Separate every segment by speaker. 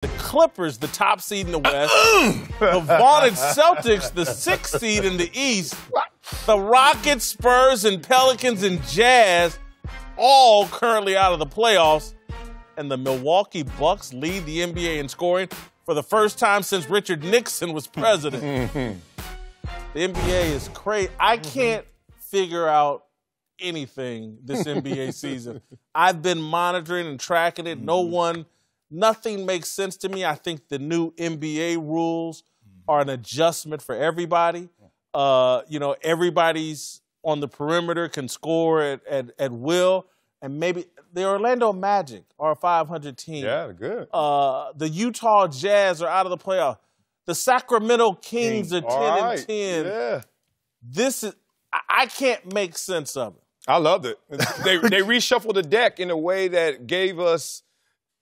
Speaker 1: The Clippers, the top seed in the West. The vaunted Celtics, the sixth seed in the East. The Rockets, Spurs, and Pelicans and Jazz, all currently out of the playoffs. And the Milwaukee Bucks lead the NBA in scoring for the first time since Richard Nixon was president. The NBA is crazy. I can't figure out anything this NBA season. I've been monitoring and tracking it. Nothing makes sense to me. I think the new NBA rules are an adjustment for everybody. Everybody's on the perimeter, can score at will. And maybe the Orlando Magic are a 500 team.
Speaker 2: Yeah, they're good.
Speaker 1: The Utah Jazz are out of the playoff. The Sacramento Kings are 10-10.
Speaker 2: Yeah.
Speaker 1: This is I can't make sense of it.
Speaker 2: I loved it. They reshuffled the deck in a way that gave us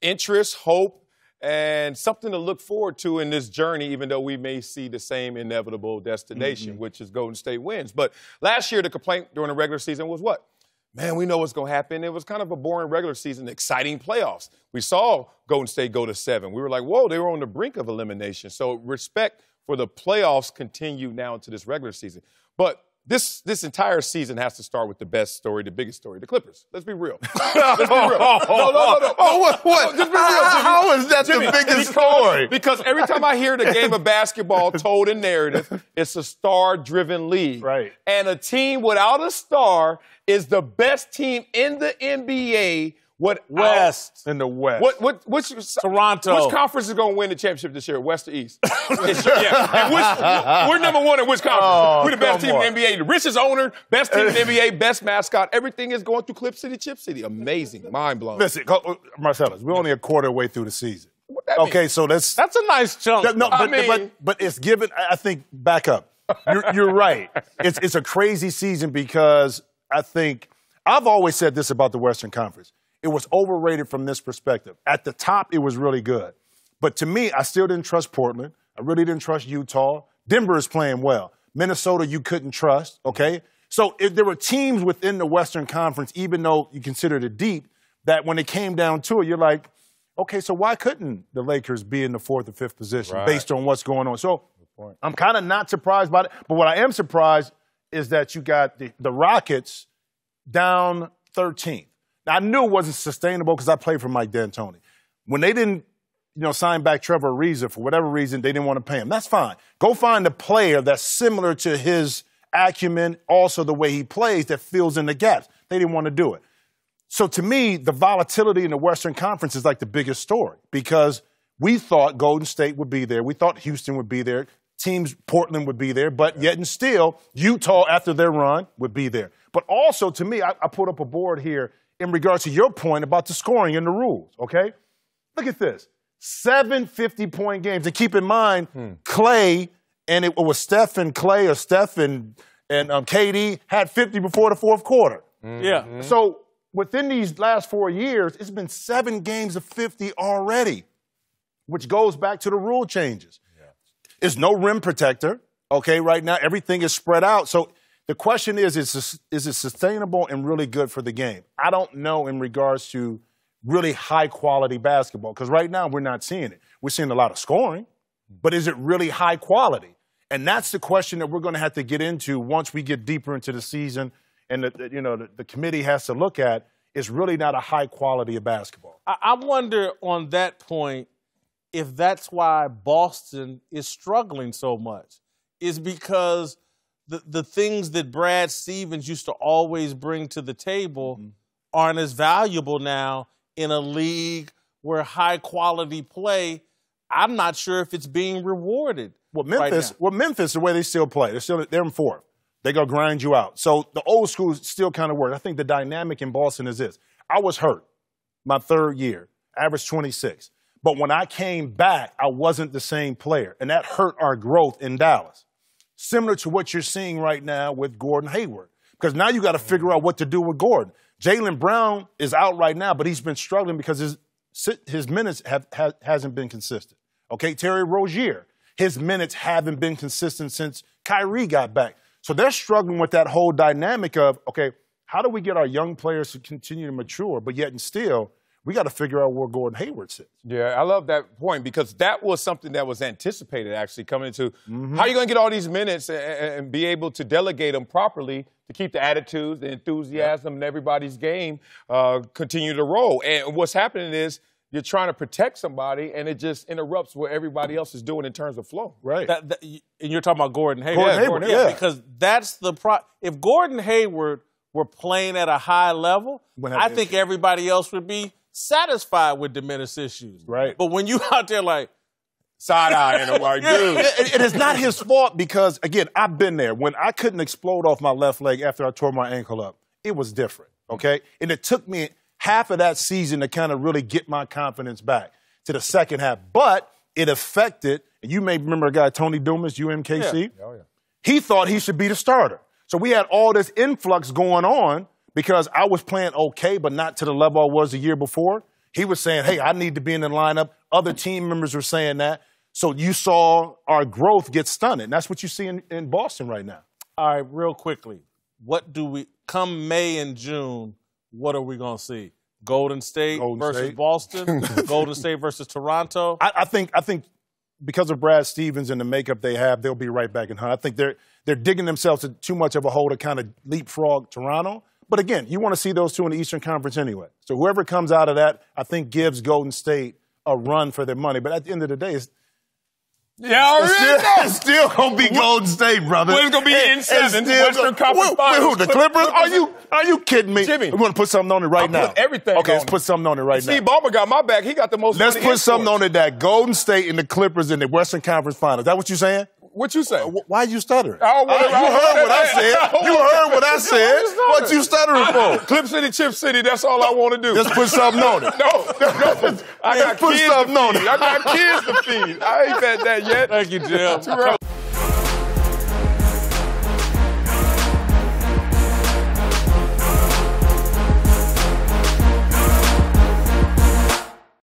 Speaker 2: interest, hope, and something to look forward to in this journey, even though we may see the same inevitable destination, which is Golden State wins. But last year, the complaint during the regular season was what? Man, we know what's going to happen. It was kind of a boring regular season, exciting playoffs. We saw Golden State go to 7. We were like, whoa, they were on the brink of elimination. So respect for the playoffs continue now into this regular season. But this entire season has to start with the best story, the biggest story, the Clippers. Let's be real. Let's be real. No.
Speaker 3: What?
Speaker 2: Just be real, Jimmy.
Speaker 3: How is that the biggest story?
Speaker 2: Because every time I hear the game of basketball told in narrative, it's a star-driven league.
Speaker 3: Right.
Speaker 2: And a team without a star is the best team in the NBA.
Speaker 1: West.
Speaker 3: In the West.
Speaker 2: Which
Speaker 1: Toronto.
Speaker 2: Which conference is going to win the championship this year, West or East? Yeah. And we're number one in which conference? We're the best team in the NBA. The richest owner, best team in the NBA, best mascot. Everything is going through Clip City, Chip City. Amazing. Mind-blowing.
Speaker 3: Listen, Marcellus, we're only a quarter way through the season.
Speaker 2: What that mean?
Speaker 3: So that's
Speaker 1: a nice chunk.
Speaker 3: But it's given, I think, back up. You're right. It's a crazy season because I think, I've always said this about the Western Conference. It was overrated from this perspective. At the top, it was really good. But to me, I still didn't trust Portland. I really didn't trust Utah. Denver is playing well. Minnesota, you couldn't trust, okay? So if there were teams within the Western Conference, even though you considered it deep, that when it came down to it, you're like, okay, so why couldn't the Lakers be in the 4th or 5th position based on what's going on? So I'm kind of not surprised by it. But what I am surprised is that you got the Rockets down 13th. I knew it wasn't sustainable because I played for Mike D'Antoni. When they didn't, sign back Trevor Ariza for whatever reason, they didn't want to pay him. That's fine. Go find a player that's similar to his acumen, also the way he plays, that fills in the gaps. They didn't want to do it. So to me, the volatility in the Western Conference is like the biggest story because we thought Golden State would be there. We thought Houston would be there. Teams, Portland would be there. But yet and still, Utah, after their run, would be there. But also, to me, I put up a board here in regards to your point about the scoring and the rules, okay? Look at this. 7 50-point games. And keep in mind, Clay, and it was Steph and Clay or Steph and KD had 50 before the fourth quarter.
Speaker 1: Yeah.
Speaker 3: So within these last 4 years, it's been 7 games of 50 already, which goes back to the rule changes. There's no rim protector, okay, right now. Everything is spread out. So the question is it sustainable and really good for the game? I don't know in regards to really high-quality basketball because right now we're not seeing it. We're seeing a lot of scoring, but is it really high quality? And that's the question that we're going to have to get into once we get deeper into the season and the committee has to look at. It's really not a high quality of basketball.
Speaker 1: I wonder on that point if that's why Boston is struggling so much, is because the things that Brad Stevens used to always bring to the table aren't as valuable now in a league where high-quality play, I'm not sure if it's being rewarded.
Speaker 3: Well, Memphis, the way they still play, they're in 4th. They're going to grind you out. So the old school still kind of work. I think the dynamic in Boston is this. I was hurt my 3rd year, averaged 26. But when I came back, I wasn't the same player, and that hurt our growth in Dallas. Similar to what you're seeing right now with Gordon Hayward, because now you got to figure out what to do with Gordon. Jaylen Brown is out right now, but he's been struggling because his minutes hasn't been consistent. Okay, Terry Rozier, his minutes haven't been consistent since Kyrie got back. So they're struggling with that whole dynamic of, okay, how do we get our young players to continue to mature, but yet and still We got to figure out where Gordon Hayward sits.
Speaker 2: Yeah, I love that point because that was something that was anticipated actually coming into how are you going to get all these minutes and be able to delegate them properly to keep the attitudes, the enthusiasm, and everybody's game continue to roll. And what's happening is you're trying to protect somebody, and it just interrupts what everybody else is doing in terms of flow.
Speaker 3: Right.
Speaker 1: And you're talking about Gordon Hayward.
Speaker 3: Gordon Hayward, yeah.
Speaker 1: Because that's the if Gordon Hayward were playing at a high level, I think everybody else would be satisfied with diminished issues.
Speaker 3: Right.
Speaker 1: But when you out there like,
Speaker 2: side-eyeing them like, dude.
Speaker 3: It is not his fault because, again, I've been there. When I couldn't explode off my left leg after I tore my ankle up, it was different, okay? And it took me half of that season to kind of really get my confidence back to the second half. But it affected, and you may remember a guy, Tony Dumas, UMKC.
Speaker 2: Yeah. Oh, yeah.
Speaker 3: He thought he should be the starter. So we had all this influx going on because I was playing okay, but not to the level I was the year before. He was saying, hey, I need to be in the lineup. Other team members were saying that. So you saw our growth get stunted. And that's what you see in Boston right now.
Speaker 1: all right, real quickly, come May and June, what are we going to see? Golden State versus Boston? Golden State versus Toronto?
Speaker 3: I think because of Brad Stevens and the makeup they have, they'll be right back in hunt. I think they're digging themselves in too much of a hole to kind of leapfrog Toronto. But again, you want to see those two in the Eastern Conference anyway. So whoever comes out of that, I think gives Golden State a run for their money. But at the end of the day, it's still going to be Golden State, brother.
Speaker 2: Well, it's going to be in 7 Western Conference Finals.
Speaker 3: Who, the Clippers? Are you kidding me?
Speaker 2: Jimmy.
Speaker 3: We're going to put something on it right now.
Speaker 2: Put everything
Speaker 3: okay,
Speaker 2: on
Speaker 3: let's put something on it right now.
Speaker 2: Steve Ballmer got my back. He got the most
Speaker 3: Let's
Speaker 2: money
Speaker 3: put something on it that Golden State and the Clippers in the Western Conference Finals. Is that what you're saying?
Speaker 2: What you say?
Speaker 3: Why you stuttering?
Speaker 2: You heard
Speaker 3: what I said. You heard what I said. What you stuttering for?
Speaker 2: Clip City, Chip City, that's all I want to do.
Speaker 3: Just put something on it.
Speaker 2: No. I got
Speaker 3: put
Speaker 2: kids
Speaker 3: something
Speaker 2: to
Speaker 3: on
Speaker 2: feed.
Speaker 3: it.
Speaker 2: I got kids to feed. I ain't had that yet.
Speaker 1: Thank you, Jim.